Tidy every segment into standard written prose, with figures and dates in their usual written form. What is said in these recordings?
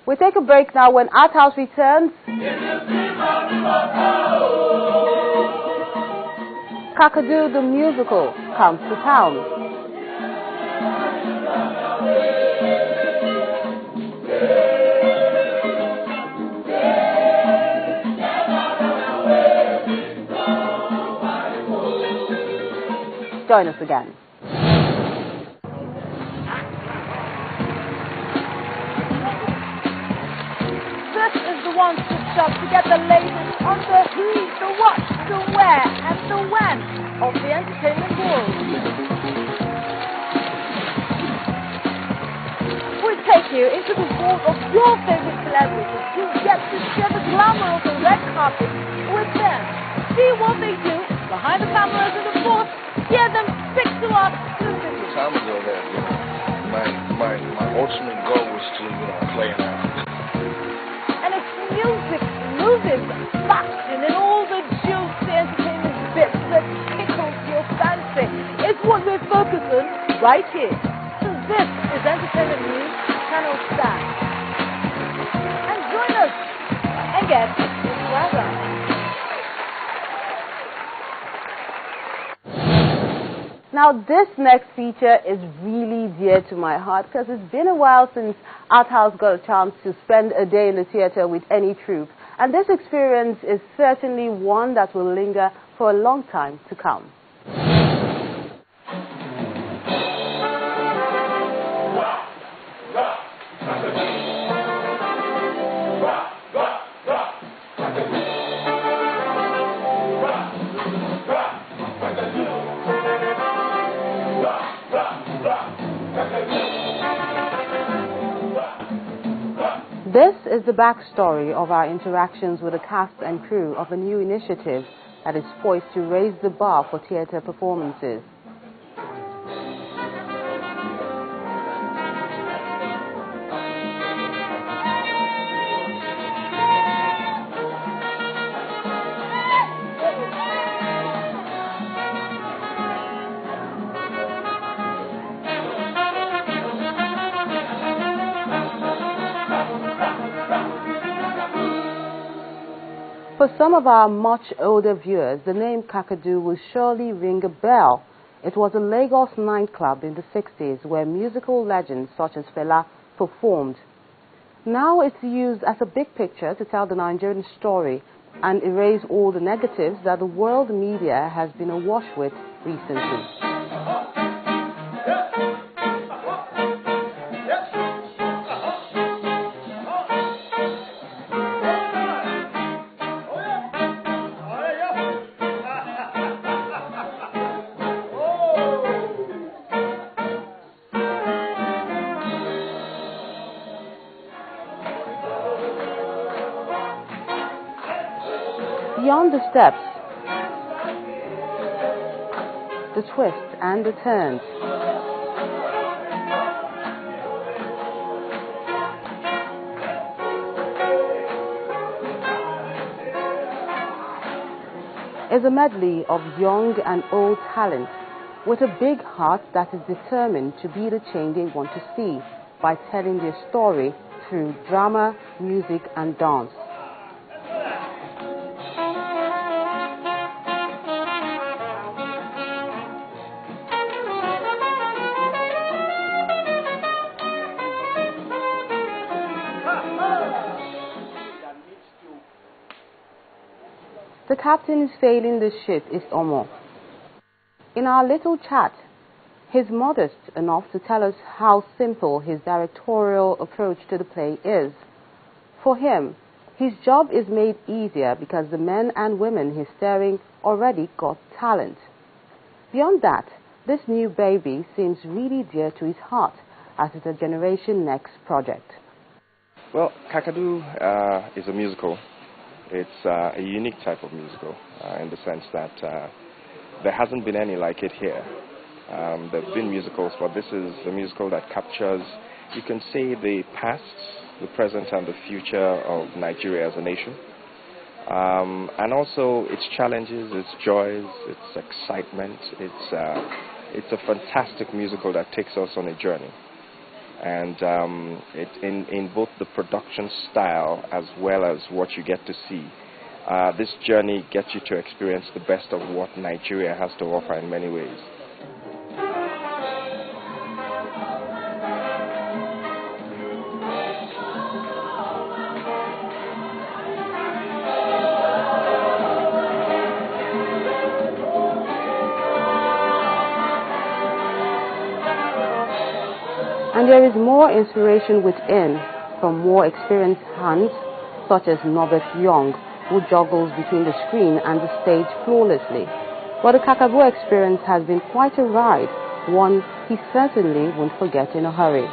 We take a break now. When Art House returns, Kakadu the musical comes to town. Join us again. This is the one-stop shop to get the latest on the who, the what, the where, and the when of the entertainment world. We take you into the world of your favorite celebrities. You get to share the glamour of the red carpet with them. See what they do behind the cameras and of course, hear them speak to us exclusively. Time ago that, my ultimate goal was to, play in Africa. And it's music, movies, fashion, and all the juicy entertainment bits that tickles your fancy. It's what we're focused on right here. So this is Entertainment News, Channel Star. And join us and get this weather. Now, this next feature is really dear to my heart because it's been a while since Art House got a chance to spend a day in the theater with any troupe. And this experience is certainly one that will linger for a long time to come. This is the backstory of our interactions with the cast and crew of a new initiative that is poised to raise the bar for theatre performances. For some of our much older viewers, the name Kakadu will surely ring a bell. It was a Lagos nightclub in the 60s where musical legends such as Fela performed. Now it's used as a big picture to tell the Nigerian story and erase all the negatives that the world media has been awash with recently. Beyond the steps, the twists and the turns, is a medley of young and old talent with a big heart that is determined to be the change they want to see by telling their story through drama, music and dance. The captain sailing the ship is Omo. In our little chat, he's modest enough to tell us how simple his directorial approach to the play is. For him, his job is made easier because the men and women he's starring already got talent. Beyond that, this new baby seems really dear to his heart as it's a Generation Next project. Well, Kakadu is a musical. It's a unique type of musical in the sense that there hasn't been any like it here. There have been musicals, but this is a musical that captures, you can say, the past, the present, and the future of Nigeria as a nation. And also its challenges, its joys, its excitement. It's a fantastic musical that takes us on a journey. And in both the production style as well as what you get to see, this journey gets you to experience the best of what Nigeria has to offer in many ways. And there is more inspiration within from more experienced hands, such as Norbert Young, who juggles between the screen and the stage flawlessly. But the Kakadu experience has been quite a ride, one he certainly won't forget in a hurry.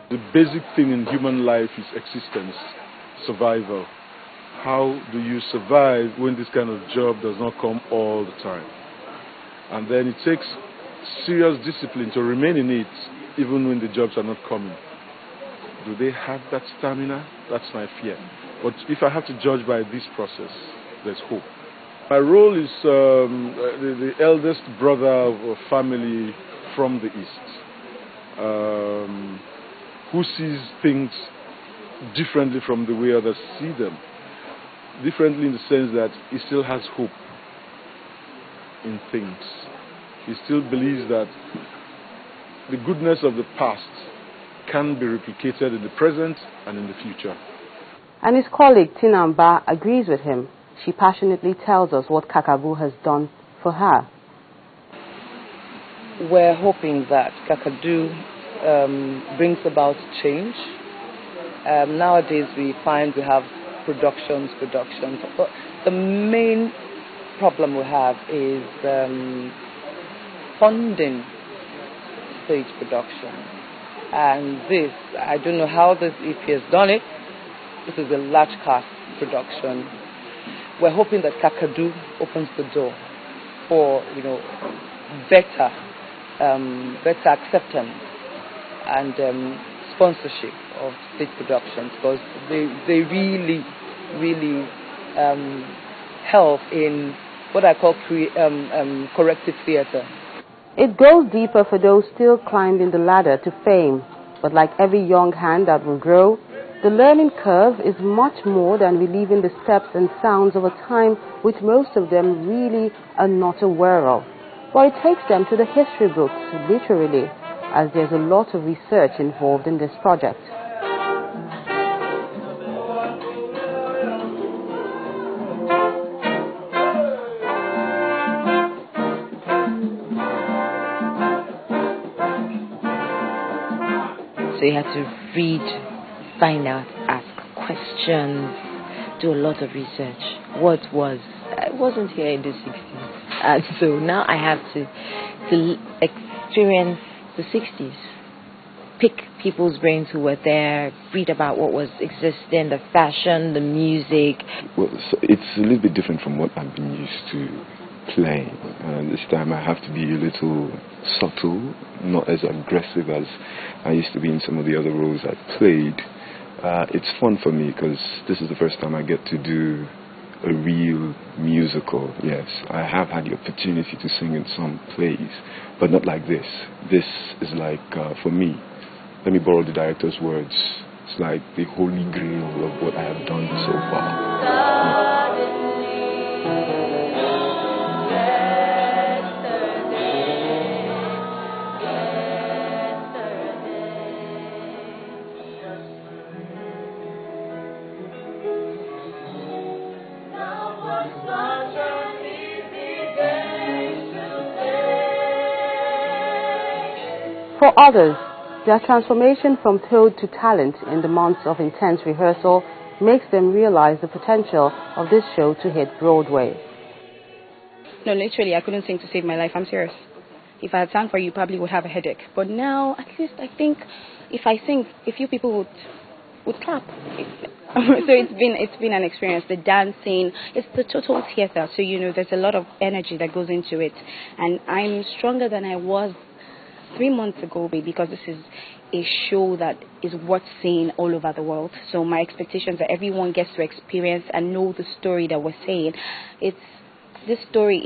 The basic thing in human life is existence, survival. How do you survive when this kind of job does not come all the time? And then it takes serious discipline to remain in it even when the jobs are not coming. Do they have that stamina? That's my fear. But if I have to judge by this process, there's hope. My role is the eldest brother of a family from the East, who sees things differently from the way others see them. Differently in the sense that he still has hope in things. He still believes that the goodness of the past can be replicated in the present and in the future. And his colleague Tinamba agrees with him. She passionately tells us what Kakadu has done for her. We're hoping that Kakadu brings about change. Nowadays we find we have productions. But the main problem we have is funding stage production. And this, I don't know how this EP has done it. This is a large cast production. We're hoping that Kakadu opens the door for, better acceptance and sponsorship of stage productions, because they really help in what I call corrective theatre. It goes deeper for those still climbing the ladder to fame, but like every young hand that will grow, the learning curve is much more than reliving the steps and sounds of a time which most of them really are not aware of. But it takes them to the history books, literally, as there's a lot of research involved in this project. So you have to read, find out, ask questions, do a lot of research. I wasn't here in the 60s. And so now I have to experience the 60s. Pick people's brains who were there, read about what was existing, the fashion, the music. Well, so it's a little bit different from what I've been used to playing. This time I have to be a little subtle, not as aggressive as I used to be in some of the other roles I played. It's fun for me because this is the first time I get to do a real musical. Yes, I have had the opportunity to sing in some plays, but not like this. This is like, for me, let me borrow the director's words, it's like the holy grail of what I have done so far. For others, their transformation from toad to talent in the months of intense rehearsal makes them realize the potential of this show to hit Broadway. No, literally, I couldn't sing to save my life. I'm serious. If I had sang for you, probably would have a headache. But now, at least I think if I sing, a few people would clap. So it's been an experience. The dancing, it's the total theater. So there's a lot of energy that goes into it, and I'm stronger than I was 3 months ago, because this is a show that is worth seeing all over the world. So my expectations that everyone gets to experience and know the story that we're saying. This story